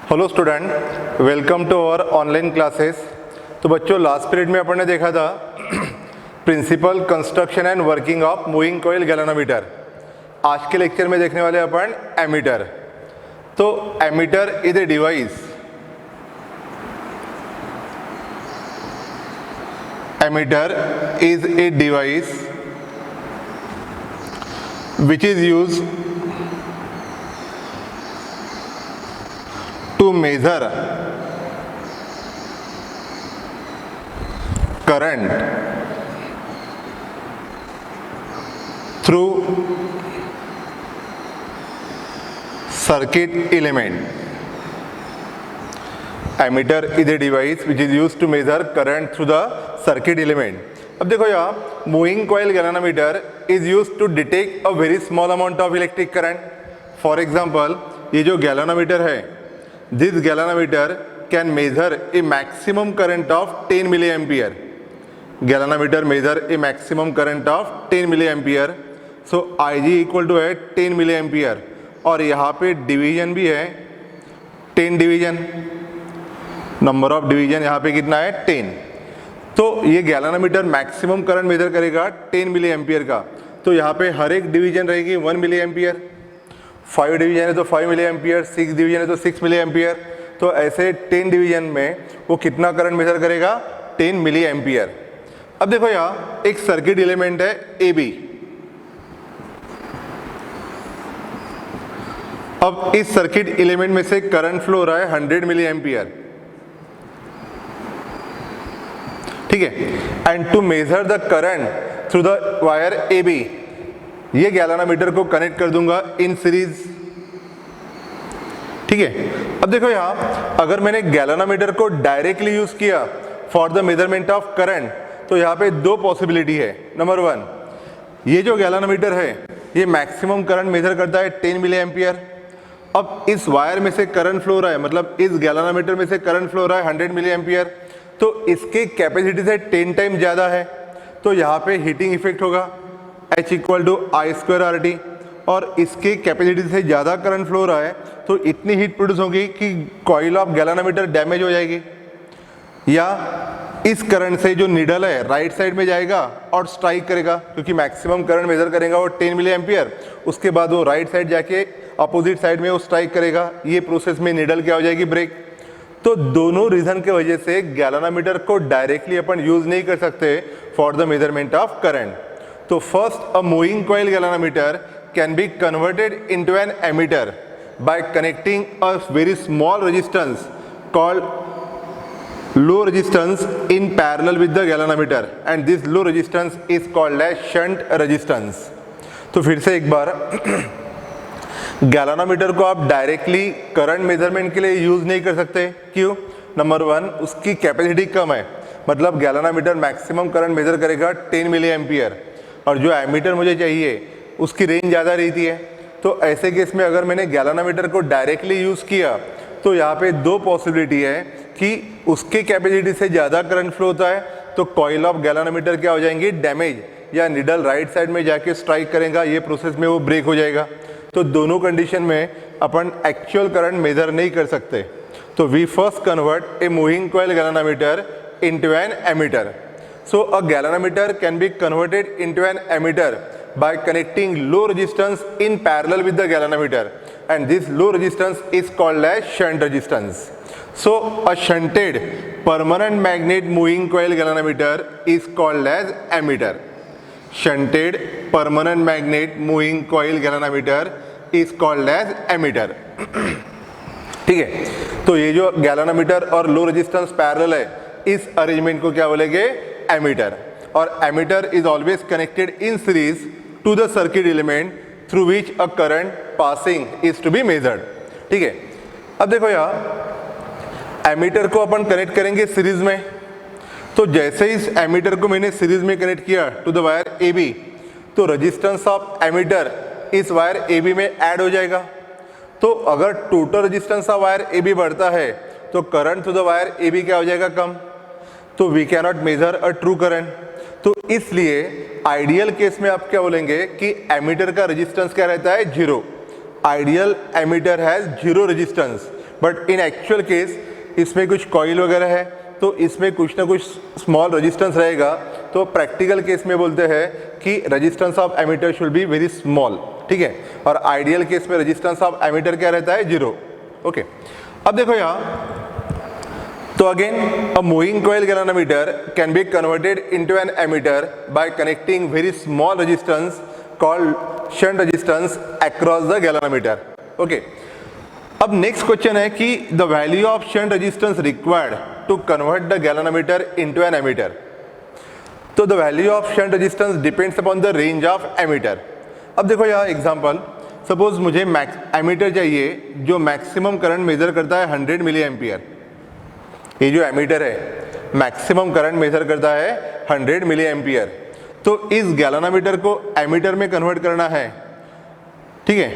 Hello student, welcome to our online classes. तो बच्चों, last period में अपन ने देखा था principle construction and working of moving coil galvanometer. आज के लेक्चर में देखने वाले अपन एमीटर। तो ammeter is a device, ammeter is a device which is used to measure current through circuit element. Ammeter is a device which is used to measure current through the circuit element. अब देखो यहाँ moving coil galvanometer is use to detect a very small amount of electric current. For example, ये जो galvanometer है, this galvanometer can measure a maximum current of 10 milli ampere. Galvanometer measure a maximum current of 10 milli ampere. So IG equal to है 10 milli ampere, और यहाँ पे division भी है 10 division. Number of division यहाँ पे कितना है? 10। तो ये गैल्वेनोमीटर मैक्सिमम करंट मेजर करेगा 10 मिली एम्पियर का। तो यहाँ पे हर एक डिवीजन रहेगी 1 मिली एम्पियर। 5 डिवीजन है तो 5 मिली एम्पियर, 6 डिवीजन है तो 6 मिली एम्पियर। तो ऐसे 10 डिवीजन में वो कितना करंट मेजर करेगा? 10 मिली एम्पियर। अब देखो यहाँ एक सर्किट एलिमेंट है AB। अब इस सर्किट एलिमेंट में से करंट फ्लो हो रहा है 100 मिली एम्पियर, ठीक है। And to measure the current through the wire AB, ये गैल्वेनोमीटर को कनेक्ट कर दूंगा इन सीरीज, ठीक है। अब देखो यहाँ अगर मैंने गैल्वेनोमीटर को डायरेक्टली यूज किया for the measurement of current, तो यहाँ पे दो पॉसिबिलिटी है। नंबर 1, ये जो गैल्वेनोमीटर है ये मैक्सिमम करंट मेजर करता है 10 मिली एम्पियर। अब इस वायर में से करंट फ्लो हो रहा है, मतलब इस गैल्वेनोमीटर में से करंट फ्लो हो रहा है 100 मिली एम्पियर, तो इसके कैपेसिटी से 10 टाइम ज़्यादा है। तो यहाँ पे हीटिंग इफेक्ट होगा H इक्वल टू I²RT, और इसके कैपेसिटी से ज़्यादा करंट फ्लो हो रहा है तो इतनी हीट प्रोड्यूस होगी कि कॉइल ऑफ गैल्वेनोमीटर डैमेज हो जाएगी। या इस करंट से जो नीडल है राइट साइड में जाएगा और स्ट्राइक करेगा, क्योंकि मैक्सिमम करंट मेजर करेगा वो 10 मिली एम्पियर। उसके बाद वो राइट साइड जाके अपोजिट साइड में वो स्ट्राइक करेगा। ये प्रोसेस में नीडल क्या हो जाएगी? ब्रेक। तो दोनों रीजन के वजह से गैल्वेनोमीटर को डायरेक्टली अपन यूज नहीं कर सकते for the measurement of current. तो first, a moving coil galvanometer can be converted into an ammeter by connecting a very small resistance called low resistance in parallel with the galvanometer, and this low resistance is called as shunt resistance. तो फिर से एक बार, galvanometer को आप directly current measurement के लिए use नहीं कर सकते। क्यों? नंबर 1, उसकी कैपेसिटी कम है, मतलब गैल्वेनोमीटर मैक्सिमम करंट मेजर करेगा 10 मिली एम्पियर, और जो एमीटर मुझे चाहिए उसकी रेंज ज़्यादा रहती है। तो ऐसे केस में अगर मैंने गैल्वेनोमीटर को डायरेक्टली यूज़ किया तो यहाँ पे दो पॉसिबिलिटी है कि उसके कैपेसिटी से ज़्यादा करंट फ्लो होता है तो कॉइल ऑफ गैल्वेनोमीटर क्या हो जाएंगी? डैमेज, या नीडल राइट साइड में जाके स्ट्राइक करेगा, ये प्रोसेस में वो ब्रेक हो जाएगा। तो दोनों कंडीशन में अपन एक्चुअल करंट मेजर नहीं कर सकते। तो we first convert a moving coil galvanometer into an ammeter. So a galvanometer can be converted into an ammeter by connecting low resistance in parallel with the galvanometer, and this low resistance is called as shunt resistance. So a shunted permanent magnet moving coil galvanometer is called as ammeter. Shunted permanent magnet moving coil galvanometer is called as ammeter. ठीक है। तो ये जो galvanometer और low resistance parallel है, इस arrangement को क्या बोलेंगे? एमीटर। और ammeter is always connected in series to the circuit element through which a current passing is to be measured, ठीक है। अब देखो यहाँ एमीटर को अपन कनेक्ट करेंगे सीरीज में। तो जैसे इस एमीटर को मैंने सीरीज में कनेक्ट किया टू द वायर AB, तो रेजिस्टेंस ऑफ एमीटर इस वायर AB में ऐड हो जाएगा। तो अगर total resistance of wire AB बढ़ता है तो current to the wire AB क्या हो जाएगा? कम। तो we can not measure a true current. तो इसलिए आइडियल केस में आप क्या बोलेंगे कि एमीटर का रेजिस्टेंस क्या रहता है? 0। Ideal ammeter has 0 resistance but in actual case इसमें कुछ कॉइल वगैरह है, तो इसमें कुछ ना कुछ स्मॉल रेजिस्टेंस रहेगा। तो प्रैक्टिकल केस में बोलते हैं कि resistance of ammeter should be very small, ठीक है। और आइडियल केस में रेजिस्टेंस ऑफ एमीटर क्या रहता है, 0। ओके, अब देखो यहाँ, तो again a moving coil galvanometer can be converted into an ammeter by connecting very small resistance called shunt resistance across the galvanometer. Okay, अब नेक्स्ट क्वेश्चन है कि the value of shunt resistance required to convert the galvanometer into an ammeter. तो the value of shunt resistance depends upon the range of ammeter. अब देखो यहाँ example, suppose मुझे ammeter चाहिए जो मैक्सिमम करंट मेजर करता है 100 मिली एम्पियर। ये जो एमीटर है मैक्सिमम करंट मेजर करता है 100 मिली एम्पियर। तो इस गैल्वेनोमीटर को एमीटर में कन्वर्ट करना है, ठीक है।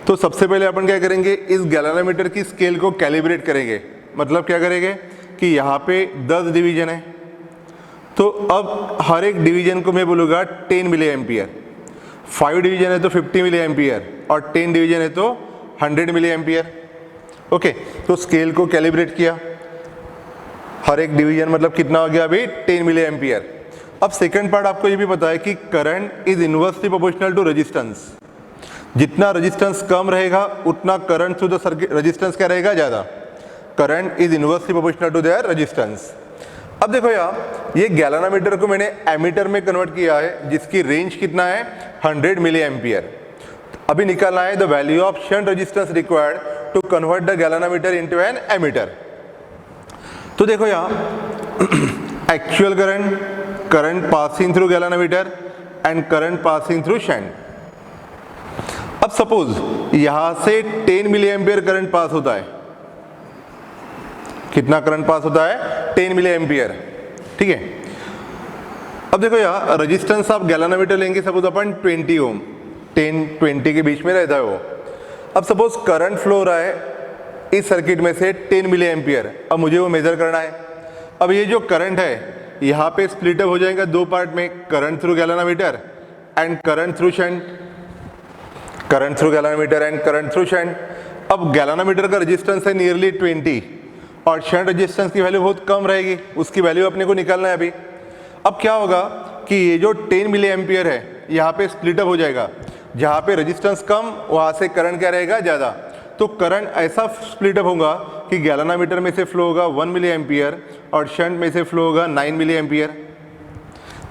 तो सबसे पहले अपन क्या करेंगे, इस गैल्वेनोमीटर की स्केल को कैलिब्रेट करेंगे। मतलब क्या करेंगे कि यहाँ पे 10 डिवीजन है, तो अब हर एक डिवीजन को मैं बोलूँगा 10 मिली एम्पियर। 5 डिवीजन है तो 50 मिली एम्पियर, और 10 डिवीजन है तो 100 मिली एम्पियर। ओके, तो स्केल को कैलिब्रेट किया, हर एक डिवीजन मतलब कितना हो गया अभी, 10 मिली एम्पियर। अब सेकंड पार्ट आपको ये भी पता है कि current is inversely proportional to resistance. जितना रेजिस्टेंस कम रहेगा उतना current through the circuit resistance क्या रहेगा, ज़्यादा। Current is inversely proportional to their resistance. अब देखो यहाँ, ये गैल्वेनोमीटर को मैंने एमीटर में कन्वर्ट किया है जिसकी रेंज कितना है, 100 मिली एम्पियर। अभी निकालना है the value of shunt resistance required to convert the galvanometer into an ammeter. तो देखो यहाँ actual current, current passing through galvanometer and current passing through shunt. अब सपोज यहां से 10 मिली एम्पियर करंट पास होता है। कितना करंट पास होता है, 10 मिली एम्पियर, ठीक है। अब देखो यहाँ रेजिस्टेंस ऑफ गैल्वेनोमीटर लेंगे, सपोज अपन 20 ओम, 10-20 के बीच में रहता है वो। अब सपोज करंट फ्लो हो रहा है इस सर्किट में से 10 मिली एम्पियर। अब मुझे वो मेजर करना है। अब ये जो करंट है यहाँ पे स्प्लिट अप हो जाएगा दो पार्ट में, current through galvanometer and current through shunt. Current through galvanometer and current through shunt. अब गैल्वेनोमीटर का रेजिस्टेंस है नियरली 20 और शंट रेजिस्टेंस की वैल्यू बहुत कम रहेगी, उसकी वैल्यू अपने को निकालना है अभी। अब क्या होगा कि ये जो 10 मिली एम्पियर है यहाँ पे स्प्लिट अप हो जाएगा, जहाँ पे रेजिस्टेंस कम वहाँ से करंट क्या रहेगा, ज़्यादा। तो करंट ऐसा स्प्लिट अप होगा कि गैल्वेनोमीटर में से फ्लो होगा 1 मिली एम्पियर और शंट में से फ्लो होगा 9 मिली एम्पियर।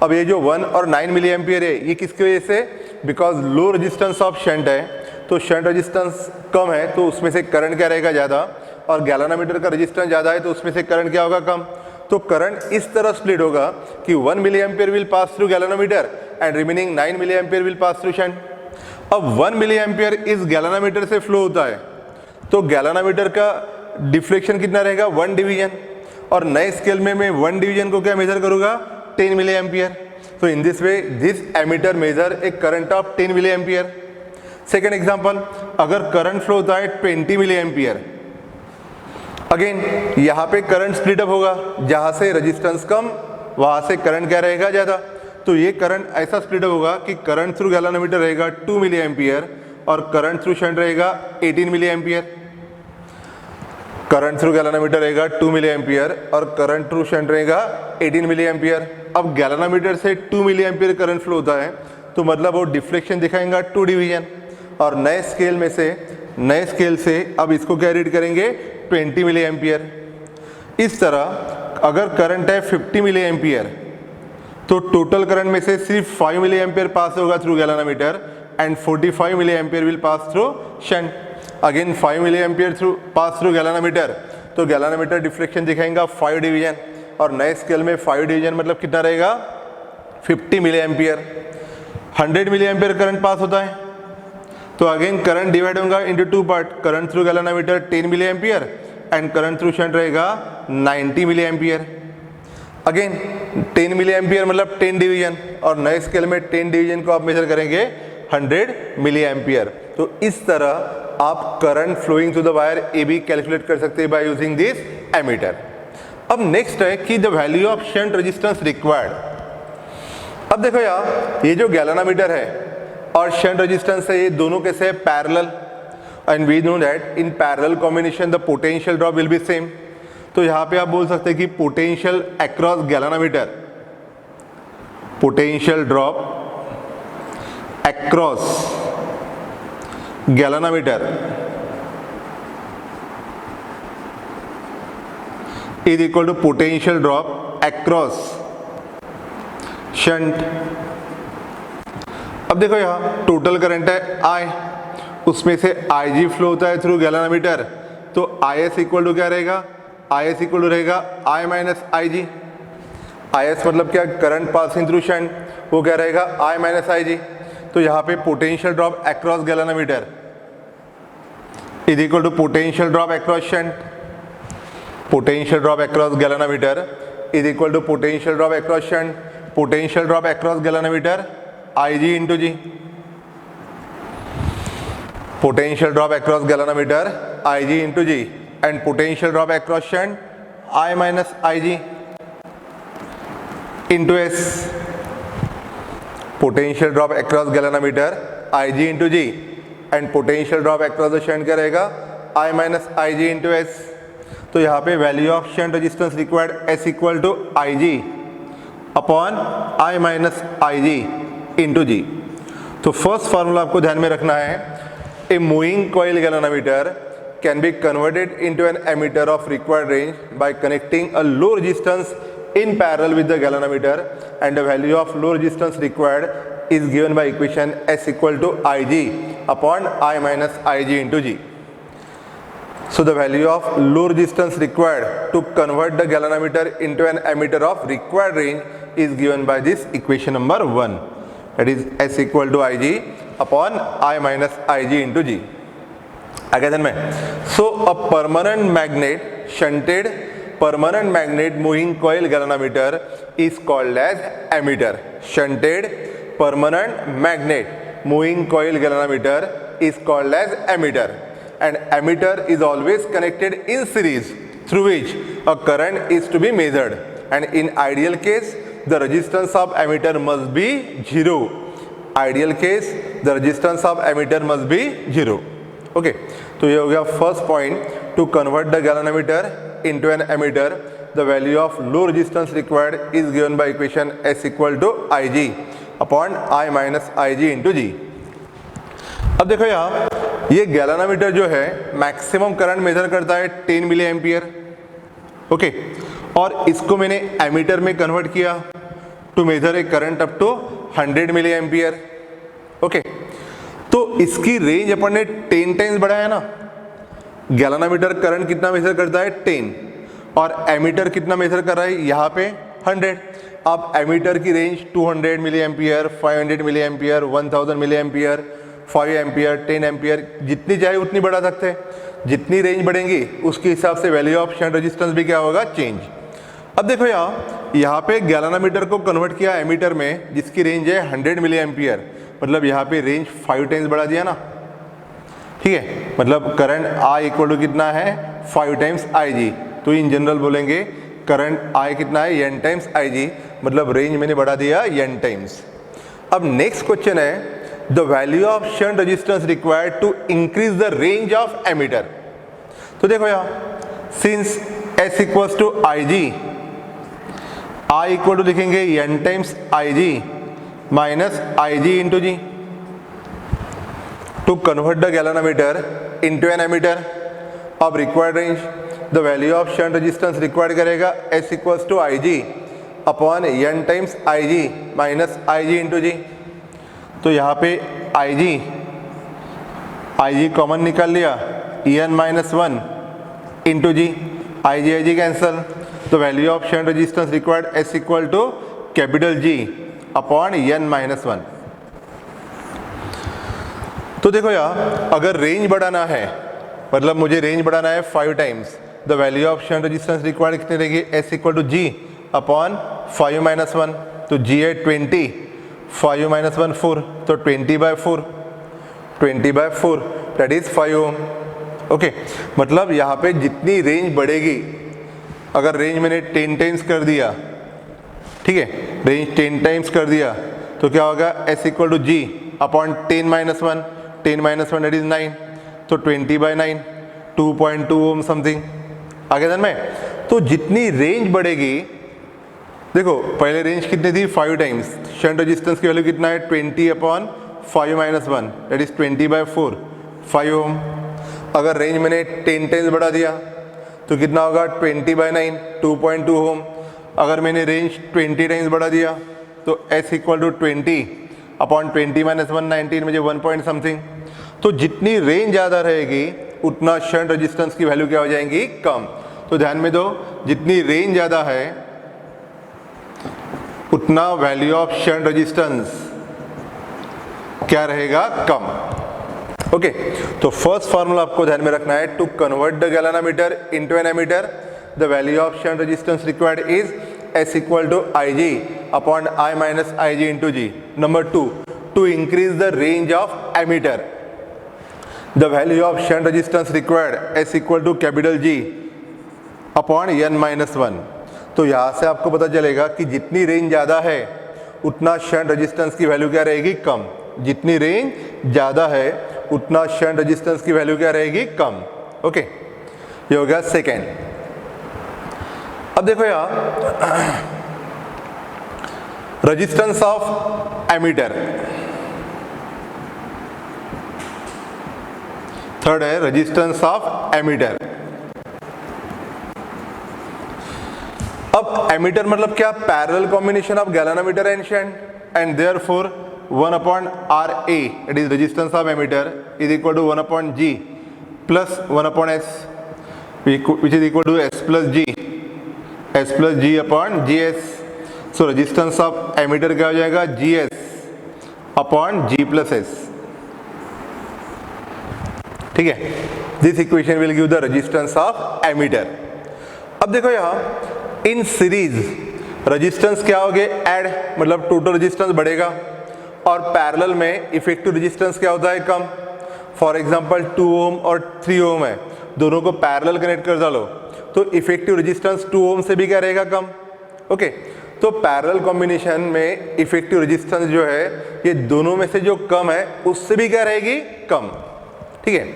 अब ये जो 1 और 9 मिली एम्पियर है ये किसकी वजह से, because low resistance of shunt है, तो शंट रेजिस्टेंस कम है तो उसमें से करंट क्या रहेगा, ज़्यादा। और गैल्वेनोमीटर का रेजिस्टेंस ज़्यादा है तो उसमें से करंट क्या होगा, कम। तो करंट इस तरह स्प्लिट होगा कि 1 milli ampere will pass through galvanometer and remaining 9 milli ampere will pass through shunt. अब 1 मिली एम्पियर इस गैल्वेनोमीटर से फ्लो होता है, तो गैल्वेनोमीटर का डिफ्लेक्शन कितना रहेगा, 1 डिवीजन। और नए स्केल में मैं 1 डिवीजन को क्या मेजर करूँगा, 10 मिली एम्पियर। तो in this way this ammeter measure a current of 10 milli ampere. Second example, अगर करंट फ्लो होता है 20 मिली एम्पियर, अगेन यहाँ पे करंट स्प्लिट अप होगा, जहाँ से रेजिस्टेंस कम वहाँ से करंट क्या रहेगा, ज़्यादा। तो ये करंट ऐसा स्प्लिट अप होगा कि करंट थ्रू गैल्वेनोमीटर रहेगा 2 मिली एम्पियर और करंट थ्रू शंट रहेगा 18 milli ampere. Current through galvanometer रहेगा 2 मिली एम्पियर और करंट थ्रू शंट रहेगा 18 मिली एम्पियर। अब गैल्वेनोमीटर से 2 मिली एम्पियर करंट फ्लो होता है तो मतलब वो डिफ्लेक्शन दिखाएगा 2 डिवीजन। और नए स्केल से अब इसको क्या रीड करेंगे, 20 मिली एम्पियर। इस तरह अगर करंट है 50 मिली एम्पियर तो टोटल करंट में से सिर्फ 5 मिली एम्पियर पास होगा through galvanometer and 45 milli ampere will pass through shunt. Again 5 milli ampere through pass through galvanometer, तो गैल्वेनोमीटर डिफ्लेक्शन दिखाएगा 5 डिवीजन। और नए स्केल में 5 डिवीजन मतलब कितना रहेगा, 50 milli ampere. 100 milli ampere current pass होता है तो अगेन करंट डिवाइड होगा into 2 part, current through galvanometer 10 milli ampere and current through shunt रहेगा 90 milli ampere. Again 10 milli ampere मतलब 10 डिवीजन और नए स्केल में 10 डिवीजन को आप मेजर करेंगे 100 मिली एम्पियर। तो इस तरह आप current flowing through the wire A भी कैलकुलेट कर सकते हैं बाय यूजिंग दिस एमीटर। अब नेक्स्ट है कि the value of shunt resistance required. अब देखो यार, ये जो गैल्वेनोमीटर है और शंट रेजिस्टेंस है ये दोनों कैसे है, parallel. And we know that in parallel combination the potential drop will be same. तो यहाँ पे आप बोल सकते हैं कि potential across galvanometer, potential drop across galvanometer is equal to potential drop across shunt. अब देखो यहाँ टोटल करंट है I, उसमें से IG फ्लो होता है थ्रू गैल्वेनोमीटर, तो IS इक्वल टू क्या रहेगा, IS इक्वल टू रहेगा I माइनस IG। IS मतलब क्या, करंट पासिंग थ्रू शंट, वो क्या रहेगा I माइनस IG। तो यहाँ पे potential drop across galvanometer is equal to potential drop across shunt, potential drop across galvanometer is equal to potential drop across shunt, potential drop across galvanometer IG into G, potential drop across galvanometer IG into G, and potential drop across shunt I minus IG into S, potential drop across galvanometer IG into G, and potential drop across the shunt क्या रहेगा I minus IG into S। तो यहाँ पे value of shunt resistance required S equal to IG upon I minus IG into G. तो first formula आपको ध्यान में रखना है, a moving coil galvanometer can be converted into an ammeter of required range by connecting a low resistance in parallel with the galvanometer, and the value of low resistance required is given by equation S equal to Ig upon I minus Ig into G. So the value of low resistance required to convert the galvanometer into an ammeter of required range is given by this equation number 1, that is S equal to Ig upon I minus Ig into G. आगे ध्यान में, so a permanent magnet shunted permanent magnet moving coil galvanometer is called as ammeter. Shunted permanent magnet moving coil galvanometer is called as ammeter, and ammeter is always connected in series through which a current is to be measured, and in ideal case the resistance of ammeter must be 0. Ideal case the resistance of ammeter must be 0. Okay, तो ये हो गया first point, to convert the galvanometer into an ammeter, the value of low resistance required is given by equation S equal to Ig upon I minus Ig into G. अब देखो यहाँ, ये galvanometer जो है मैक्सिमम करंट मेजर करता है 10 milli ampere, okay, और इसको मैंने एमीटर में कन्वर्ट किया to measure a current up to 100 milli ampere, okay. तो इसकी रेंज अपन ने 10 टाइम्स बढ़ाया ना। गैल्वेनोमीटर करंट कितना मेजर करता है 10, और एमीटर कितना मेजर कर रहा है यहाँ पे 100। अब एमीटर की range 200 milli ampere, 500 milli ampere, 1000 milli ampere, 5 ampere, 10 ampere, जितनी चाहे उतनी बढ़ा सकते हैं। जितनी रेंज बढ़ेंगी उसके हिसाब से वैल्यू ऑफ शंट रेजिस्टेंस भी क्या होगा, चेंज। अब देखो यहाँ पे गैल्वेनोमीटर को कन्वर्ट किया एमीटर में, जिसकी रेंज है 100 मिली एम्पियर, मतलब यहाँ पे रेंज 5 टाइम्स बढ़ा दिया ना, ठीक है। मतलब करंट I इक्वल टू कितना है 5 टाइम्स Ig, तो इन जनरल बोलेंगे करंट I कितना है n टाइम्स Ig, मतलब रेंज मैंने बढ़ा दिया n टाइम्स। अब नेक्स्ट क्वेश्चन है, the value of shunt resistance required to increase the range of ammeter. तो देखो यहाँ, since S equals to Ig, I equal to लिखेंगे n times Ig minus Ig into G, to convert the galvanometer into an ammeter of required range, the value of shunt resistance required करेगा S equals to Ig upon n times Ig minus Ig into G। तो यहाँ पे Ig common निकाल लिया, En minus 1 into G, Ig cancel, तो value of shunt resistance required S equal to capital G upon n minus 1। तो देखो यार, अगर रेंज बढ़ाना है, मतलब मुझे रेंज बढ़ाना है 5 times, the value of shunt resistance required कितनी रहेगी, S equal to G upon 5 minus 1, तो G है 20, 5 माइनस 1 4, तो 20/4 दैट इज 5 ओम, ओके। मतलब यहाँ पे जितनी रेंज बढ़ेगी, अगर रेंज मैंने 10 टाइम्स कर दिया, ठीक है, रेंज 10 टाइम्स कर दिया, तो क्या होगा S equal to G upon 10 minus 1, 10 minus 1 that is 9, तो 20/9 2.2 ओम समथिंग आगे दिन में। तो जितनी रेंज बढ़ेगी, देखो पहले रेंज कितनी थी 5 टाइम्स, शंट रेजिस्टेंस की वैल्यू कितना है 20/5 - 1 दैट इज 20/4 5 ओम। अगर रेंज मैंने 10 टाइम्स बढ़ा दिया तो कितना होगा 20/9 2.2 ओम। अगर मैंने रेंज 20 टाइम्स बढ़ा दिया तो S = 20/20 - 1 19 मुझे 1 पॉइंट समथिंग। तो जितनी रेंज ज़्यादा रहेगी उतना शंट रेजिस्टेंस की वैल्यू क्या हो जाएंगी कम। तो ध्यान में दो, जितनी रेंज ज़्यादा है उतना वैल्यू ऑफ शंट रेजिस्टेंस क्या रहेगा कम। ओके तो फर्स्ट फार्मूला आपको ध्यान में रखना है, to convert the galvanometer into an ammeter the value of shunt resistance required is S = Ig/I - Ig into G. Number 2, to increase the range of ammeter, the value of shunt resistance required S = G/N-1. तो यहाँ से आपको पता चलेगा कि जितनी range ज़्यादा है उतना शंट रेजिस्टेंस की वैल्यू क्या रहेगी कम। जितनी रेंज ज़्यादा है उतना शंट रेजिस्टेंस की वैल्यू क्या रहेगी कम। ओके ये हो गया सेकेंड। अब देखो यहाँ रेजिस्टेंस ऑफ एमीटर, थर्ड है रेजिस्टेंस ऑफ एमीटर। अब एमीटर मतलब क्या, parallel combination of galvanometer and shunt and therefore 1/RA it is resistance of ammeter is equal to 1/G plus 1/S which is equal to S plus G/GS। So resistance of ammeter क्या हो जाएगा GS/G+S। ठीक है, this equation will give the resistance of ammeter. अब देखो यहाँ in series resistance क्या हो गए ऐड, मतलब टोटल रेजिस्टेंस बढ़ेगा और पैरेलल में इफेक्टिव रेजिस्टेंस क्या होता है कम। फॉर एग्जांपल 2 ओम और 3 ओम है, दोनों को पैरेलल कनेक्ट कर डालो तो इफेक्टिव रेजिस्टेंस 2 ओम से भी क्या रहेगा कम। ओके तो पैरेलल कॉम्बिनेशन में इफेक्टिव रेजिस्टेंस जो है ये दोनों में से जो कम है उससे भी क्या रहेगी कम। ठीक है,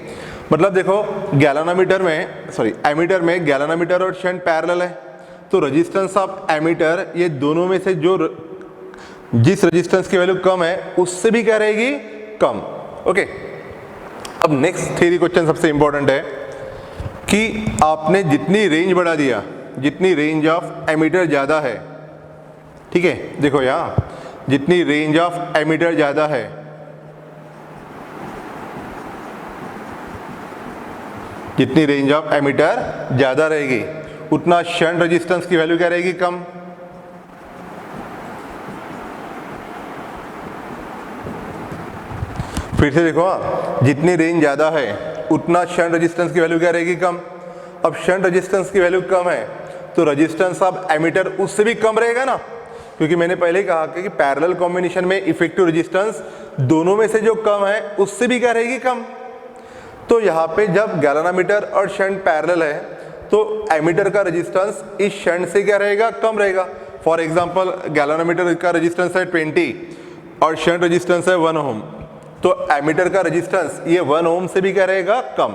मतलब देखो गैल्वेनोमीटर में एमीटर में गैल्वेनोमीटर और शंट पैरेलल है तो रेजिस्टेंस ऑफ एमीटर ये दोनों में से जो जिस रेजिस्टेंस की वैल्यू कम है उससे भी क्या रहेगी कम। ओके अब नेक्स्ट थ्योरी क्वेश्चन सबसे इंपॉर्टेंट है कि आपने जितनी रेंज बढ़ा दिया, जितनी रेंज ऑफ एमीटर ज़्यादा है, ठीक है देखो यहाँ जितनी रेंज ऑफ एमीटर ज़्यादा है जितनी रेंज ऑफ एमीटर ज़्यादा रहेगी उतना शंट रेजिस्टेंस की वैल्यू क्या रहेगी कम। फिर से देखो जितनी रेंज ज़्यादा है उतना शंट रेजिस्टेंस की वैल्यू क्या रहेगी कम। अब शंट रेजिस्टेंस की वैल्यू कम है तो रेजिस्टेंस ऑफ एमीटर उससे भी कम रहेगा ना, क्योंकि मैंने पहले कहा कि पैरेलल कॉम्बिनेशन में इफेक्टिव रेजिस्टेंस दोनों में से जो कम है उससे भी क्या रहेगी कम। तो यहाँ पे जब गैल्वेनोमीटर और शंट पैरेलल है तो एमीटर का रेजिस्टेंस इस शंट से क्या रहेगा कम रहेगा। फॉर एग्जांपल गैल्वेनोमीटर का रेजिस्टेंस है 20 और शंट रेजिस्टेंस है 1 ओम, तो एमीटर का रेजिस्टेंस ये 1 ओम से भी क्या रहेगा कम।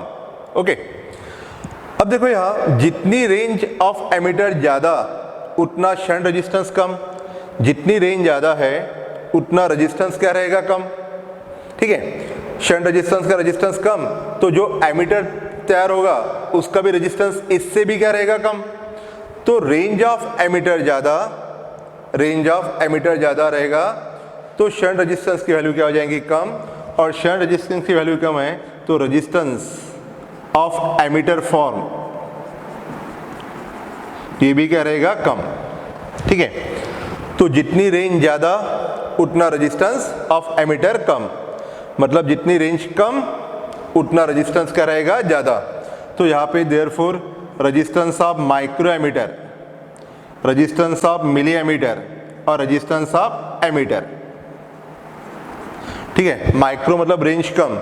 ओके अब देखो यहाँ जितनी रेंज ऑफ एमीटर ज़्यादा उतना शंट रेजिस्टेंस कम, जितनी रेंज ज़्यादा है उतना रेजिस्टेंस क्या रहेगा कम। ठीक है, शंट रेजिस्टेंस का रेजिस्टेंस कम तो जो एमीटर तैयार होगा उसका भी रेजिस्टेंस इससे भी क्या रहेगा कम। तो रेंज ऑफ एमीटर ज़्यादा रहेगा तो शंट रेजिस्टेंस की वैल्यू क्या हो जाएगी कम, और शंट रेजिस्टेंस की वैल्यू कम है तो रेजिस्टेंस ऑफ एमीटर फॉर्म ये भी क्या रहेगा कम। ठीक है, तो जितनी रेंज ज़्यादा उतना रेजिस्टेंस ऑफ एमीटर कम, मतलब जितनी रेंज कम उतना रेजिस्टेंस क्या रहेगा ज़्यादा। तो यहाँ पे therefore resistance of micro ammeter, resistance of milli ammeter और रेजिस्टेंस ऑफ एमीटर। ठीक है, माइक्रो मतलब रेंज कम,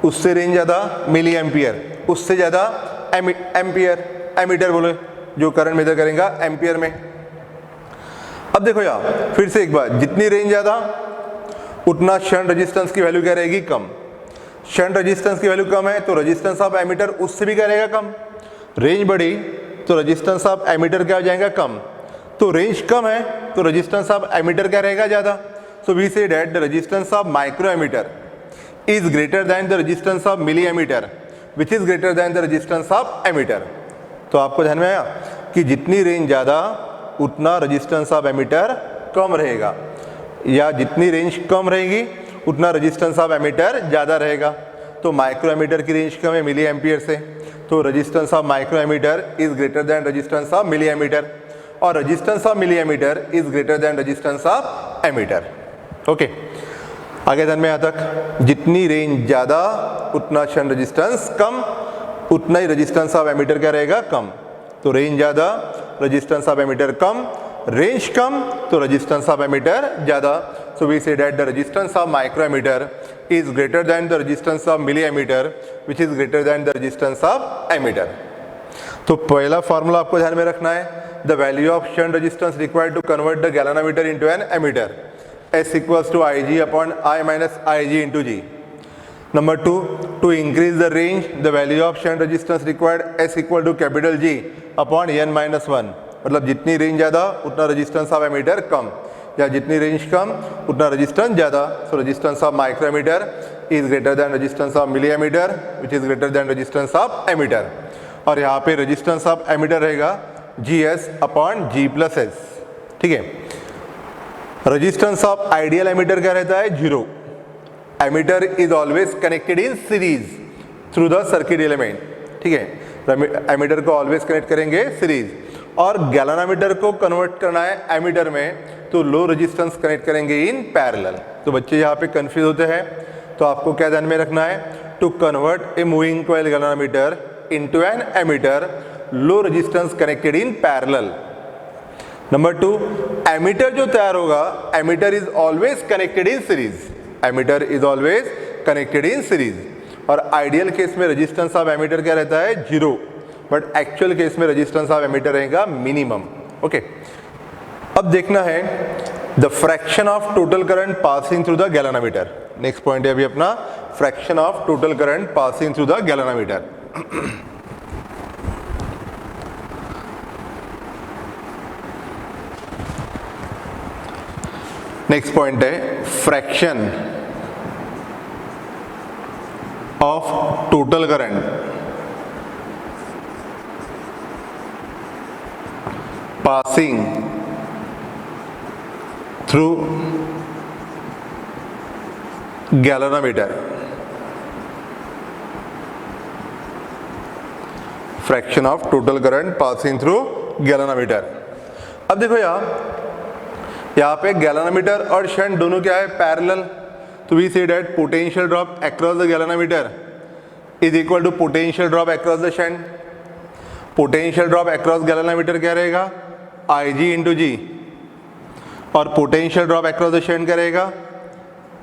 उससे रेंज ज़्यादा मिली एम्पियर, उससे ज़्यादा एम्पियर, एमीटर बोले जो करंट मेजर करेगा एम्पियर में। अब देखो यहाँ फिर से एक बार, जितनी रेंज ज़्यादा उतना शंट रेजिस्टेंस की वैल्यू क्या रहेगी कम। शंट रेजिस्टेंस की वैल्यू कम है तो रेजिस्टेंस ऑफ एमीटर उससे भी क्या रहेगा, कम। रेंज बढ़ी तो रेजिस्टेंस ऑफ एमीटर क्या हो जाएगा, कम। तो रेंज कम है तो रेजिस्टेंस ऑफ एमीटर क्या रहेगा, ज़्यादा। So we say that the resistance of micro ammeter is greater than the resistance of milli ammeter which is greater than the resistance of ammeter. तो आपको ध्यान में आया कि जितनी रेंज ज़्यादा उतना रेजिस्टेंस ऑफ एमीटर कम रहेगा, या जितनी रेंज कम रहेगी उतना रेजिस्टेंस ऑफ एमीटर ज़्यादा रहेगा। तो माइक्रो एमीटर की रेंज कम है मिली एम्पियर से, तो resistance of micro ammeter is greater than resistance of milli ammeter, और resistance of milli ammeter is greater than resistance of ammeter. Okay, आगे ध्यान में यहाँ तक, जितनी रेंज ज़्यादा उतना शंट रेजिस्टेंस कम, उतना ही रेजिस्टेंस ऑफ एमीटर क्या रहेगा, कम। तो रेंज ज़्यादा रेजिस्टेंस ऑफ एमीटर कम, रेंज कम तो रेजिस्टेंस ऑफ एमीटर ज़्यादा। So we say that the resistance of micro ammeter is greater than the resistance of milli ammeter which is greater than the resistance of ammeter. तो पहला formula आपको ध्यान में रखना है, the value of shunt resistance required to convert the galvanometer into an ammeter, S equals to Ig upon I minus Ig into G. Number 2, to increase the range, the value of shunt resistance required S equal to capital G upon N minus 1. मतलब जितनी range ज़्यादा उतना resistance of ammeter कम, या जितनी range कम उतना रेजिस्टेंस ज़्यादा। So resistance of micro ammeter is greater than resistance of milli ammeter which is greater than resistance of ammeter, और यहाँ पे रेजिस्टेंस ऑफ एमीटर रहेगा GS upon G plus S। ठीक है, रेजिस्टेंस ऑफ आइडियल एमीटर क्या रहता है, 0। Ammeter is always connected in series through the circuit element. ठीक है, एमीटर को ऑलवेज कनेक्ट करेंगे सीरीज, और गैल्वेनोमीटर को कन्वर्ट करना है एमीटर में तो लो रेजिस्टेंस कनेक्ट करेंगे इन पैरेलल। तो बच्चे यहाँ पे कंफ्यूज होते हैं, तो आपको क्या ध्यान में रखना है, to convert a moving coil galvanometer into an ammeter, low resistance connected in parallel. Number 2, ammeter जो तैयार होगा, ammeter is always connected in series, ammeter is always connected in series, और आइडियल केस में रेजिस्टेंस ऑफ एमीटर क्या रहता है, 0, but actual case में resistance of ammeter रहेगा मिनिमम। ओके, अब देखना है the fraction of total current passing through the galvanometer. Next point है अभी अपना, fraction of total current passing through the galvanometer. Next point है fraction of total current passing through galvanometer. Fraction of total current passing through galvanometer. अब देखो यहाँ पे galvanometer और shunt दोनों क्या है, पैरेलल। तो we say that potential drop across the galvanometer is equal to potential drop across the shunt. Potential drop across galvanometer क्या रहेगा, Ig इंटू जी, और potential drop across the shunt क्या रहेगा,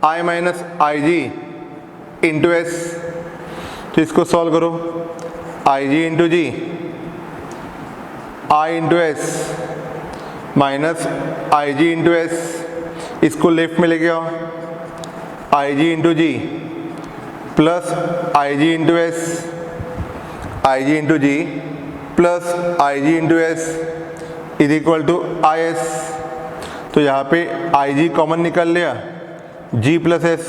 I minus Ig into S. तो इसको solve करो, Ig into G, I into S minus Ig into S, इसको left में लेके आओ, Ig into G plus Ig into S, Ig into G plus Ig into S is equal to I S. तो यहाँ पे Ig common निकल लिया, G plus S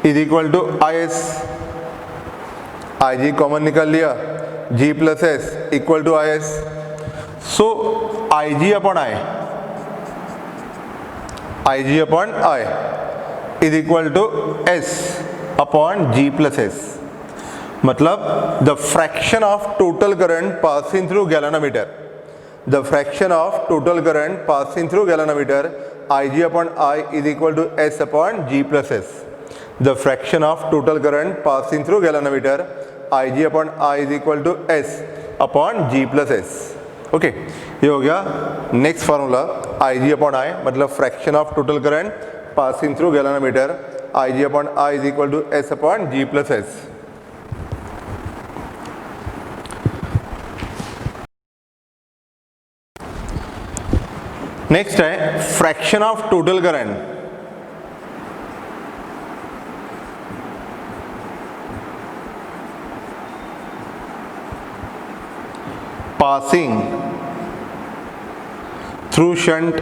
is equal to I S. Ig common निकल लिया, G plus S equal to I S. So Ig upon I, Ig upon I is equal to S upon G plus S. मतलब the fraction of total current passing through galvanometer, the fraction of total current passing through galvanometer Ig upon I is equal to S upon G plus S. The fraction of total current passing through galvanometer Ig upon I is equal to S upon G plus S. Okay, ये हो गया next formula, Ig upon I मतलब fraction of total current passing through galvanometer Ig upon I is equal to S upon G plus S. Next है fraction of total current passing through shunt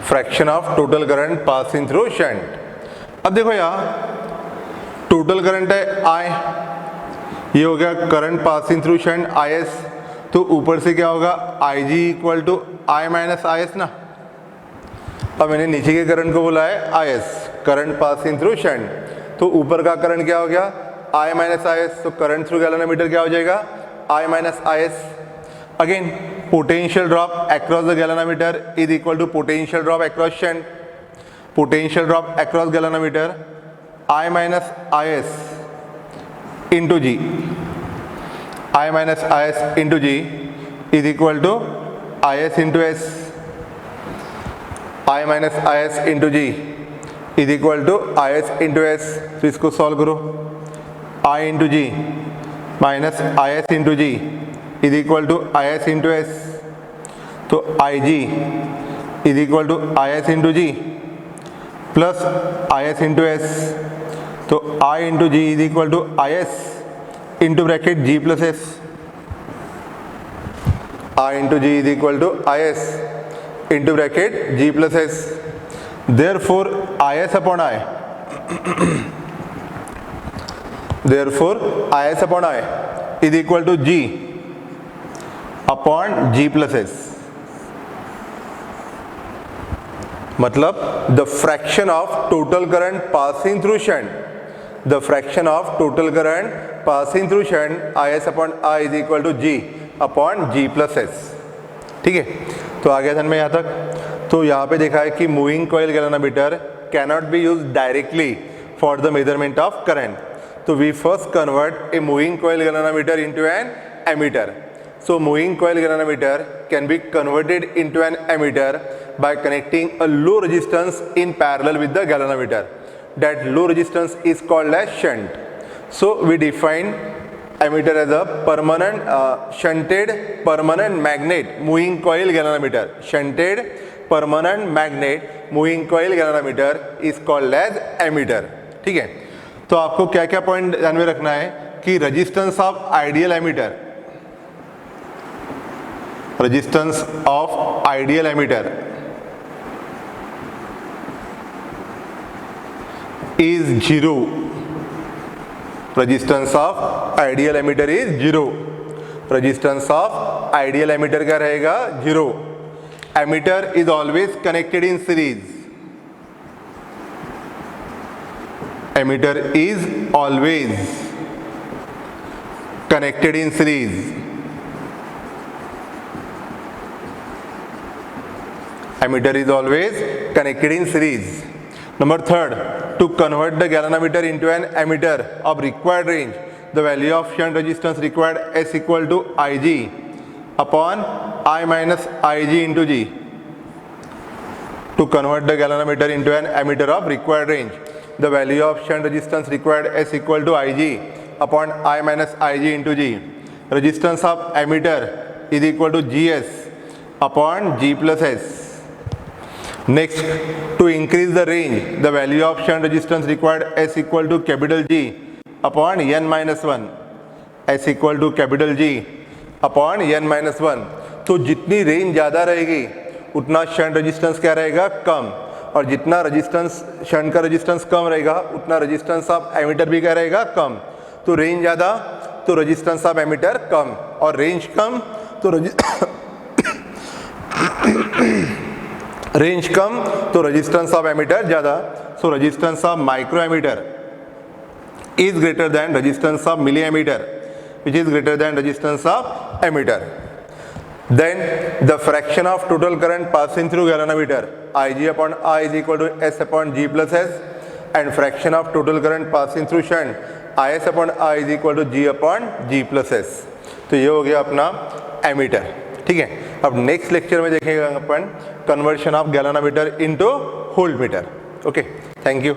fraction of total current passing through shunt. अब देखो यहाँ total current है I, ये हो गया current passing through shunt IS, तो ऊपर से क्या होगा IG equal to I minus IS ना। अब मैंने नीचे के करंट को बोला है IS, current passing through shunt, तो ऊपर का करंट क्या हो गया I माइनस IS, तो करंट थ्रू गैल्वेनोमीटर क्या हो जाएगा I minus IS। Again potential drop across the galvanometer is equal to potential drop across shunt. Potential drop across galvanometer I minus IS into G. I minus IS into G is equal to IS into S. I minus IS into G is equal to IS into S. तो इसको solve करो, I into G minus IS into G is equal to IS into S, तो IG is equal to IS into G plus IS into S, तो I into G is equal to IS into bracket G plus S, I into G is equal to IS into bracket G plus S, therefore IS upon I therefore IS upon I is equal to G upon G plus S। मतलब the fraction of total current passing through shunt, the fraction of total current passing through shunt IS upon I is equal to G upon G plus S। ठीक है, तो आ गया ध्यान में यहाँ तक। तो यहाँ पे देखा है कि moving coil galvanometer cannot be use directly for the measurement of current, तो we first convert a moving coil galvanometer into an ammeter. So moving coil galvanometer can be converted into an ammeter by connecting a low resistance in parallel with the galvanometer. That low resistance is called as shunt. So we define ammeter as a permanent shunted permanent magnet moving coil galvanometer. Shunted permanent magnet moving coil galvanometer is called as ammeter. ठीक है, तो आपको क्या क्या point ध्यान में रखना है कि resistance of ideal ammeter, resistance of ideal ammeter is 0, resistance of ideal ammeter is 0, resistance of ideal ammeter क्या रहेगा 0। ammeter is always connected in series, ammeter is always connected in series, ammeter is always connected in series। Number third, to convert the galvanometer into an ammeter of required range, the value of shunt resistance required S equal to IG upon I minus IG into G. To convert the galvanometer into an ammeter of required range, the value of shunt resistance required S equal to IG upon I minus IG into G. Resistance of ammeter is equal to GS upon G plus S. Next, to increase the range, the value of shunt resistance required S equal to capital G upon N minus 1, S equal to capital G upon N minus 1। तो जितनी range ज़्यादा रहेगी उतना shunt resistance क्या रहेगा कम, और जितना resistance shunt का रेजिस्टेंस कम रहेगा उतना रेजिस्टेंस ऑफ एमीटर भी क्या रहेगा कम। तो रेंज ज़्यादा तो रेजिस्टेंस ऑफ एमीटर कम, और रेंज कम तो रेंज कम तो रेजिस्टेंस ऑफ एमीटर ज़्यादा। So resistance of micro ammeter is greater than resistance of milliammeter, which is greater than resistance of ammeter. Then the fraction of total current passing through galvanometer Ig upon I is equal to S upon G plus S, and fraction of total current passing through shunt Is upon I is equal to G upon G plus S। तो ये हो गया अपना ammeter. ठीक है, अब next lecture में देखेंगे अपन conversion of galvanometer into voltmeter. Okay, thank you.